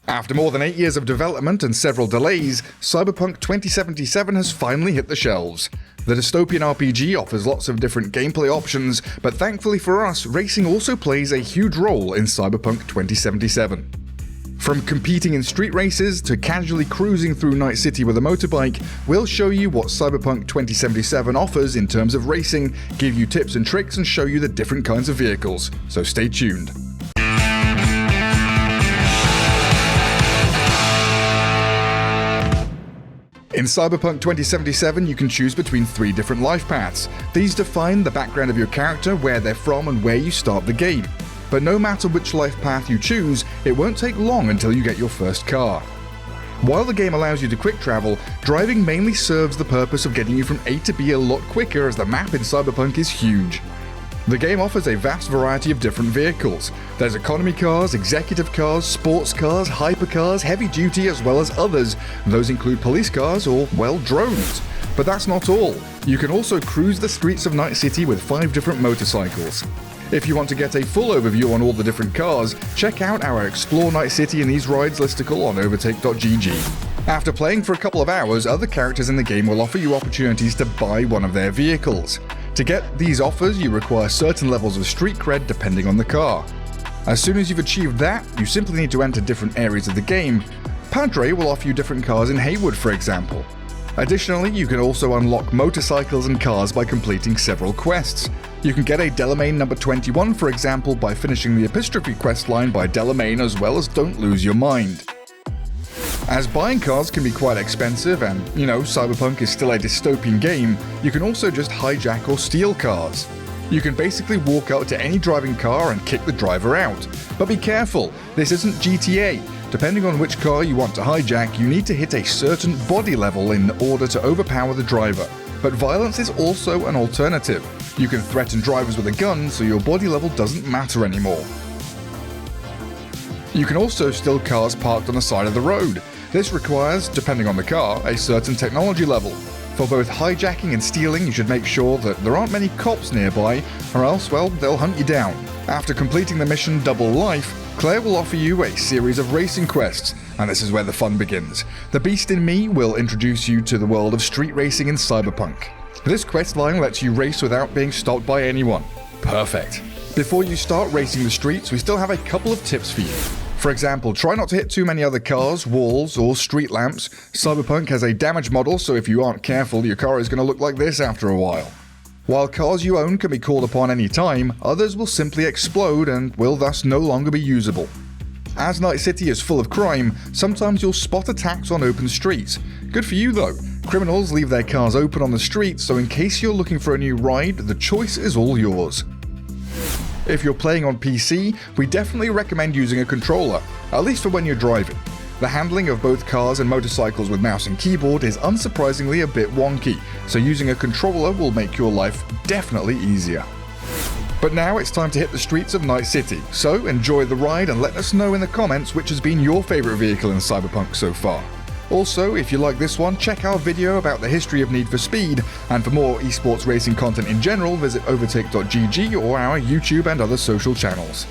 After more than 8 years of development and several delays, Cyberpunk 2077 has finally hit the shelves. The dystopian RPG offers lots of different gameplay options, but thankfully for us, racing also plays a huge role in Cyberpunk 2077. From competing in street races to casually cruising through Night City with a motorbike, we'll show you what Cyberpunk 2077 offers in terms of racing, give you tips and tricks, and show you the different kinds of vehicles, so stay tuned. In Cyberpunk 2077, you can choose between 3 different life paths. These define the background of your character, where they're from, and where you start the game. But no matter which life path you choose, it won't take long until you get your first car. While the game allows you to quick travel, driving mainly serves the purpose of getting you from A to B a lot quicker, as the map in Cyberpunk is huge. The game offers a vast variety of different vehicles. There's economy cars, executive cars, sports cars, hypercars, heavy duty, as well as others. Those include police cars or, well, drones. But that's not all. You can also cruise the streets of Night City with 5 different motorcycles. If you want to get a full overview on all the different cars, check out our Explore Night City and These Rides listicle on overtake.gg. After playing for a couple of hours, other characters in the game will offer you opportunities to buy one of their vehicles. To get these offers, you require certain levels of street cred depending on the car. As soon as you've achieved that, you simply need to enter different areas of the game. Padre will offer you different cars in Haywood, for example. Additionally, you can also unlock motorcycles and cars by completing several quests. You can get a Delamain number 21, for example, by finishing the Epistrophe questline by Delamain, as well as Don't Lose Your Mind. As buying cars can be quite expensive and, Cyberpunk is still a dystopian game, you can also just hijack or steal cars. You can basically walk out to any driving car and kick the driver out. But be careful, this isn't GTA. Depending on which car you want to hijack, you need to hit a certain body level in order to overpower the driver. But violence is also an alternative. You can threaten drivers with a gun, so your body level doesn't matter anymore. You can also steal cars parked on the side of the road. This requires, depending on the car, a certain technology level. For both hijacking and stealing, you should make sure that there aren't many cops nearby, or else, they'll hunt you down. After completing the mission Double Life, Claire will offer you a series of racing quests, and this is where the fun begins. The Beast in Me will introduce you to the world of street racing in Cyberpunk. This questline lets you race without being stopped by anyone. Perfect. Before you start racing the streets, we still have a couple of tips for you. For example, try not to hit too many other cars, walls, or street lamps. Cyberpunk has a damage model, so if you aren't careful, your car is going to look like this after a while. While cars you own can be called upon any time, others will simply explode and will thus no longer be usable. As Night City is full of crime, sometimes you'll spot attacks on open streets. Good for you though. Criminals leave their cars open on the street, so in case you're looking for a new ride, the choice is all yours. If you're playing on PC, we definitely recommend using a controller, at least for when you're driving. The handling of both cars and motorcycles with mouse and keyboard is unsurprisingly a bit wonky, so using a controller will make your life definitely easier. But now it's time to hit the streets of Night City, so enjoy the ride and let us know in the comments which has been your favourite vehicle in Cyberpunk so far. Also, if you like this one, check our video about the history of Need for Speed, and for more esports racing content in general, visit overtake.gg or our YouTube and other social channels.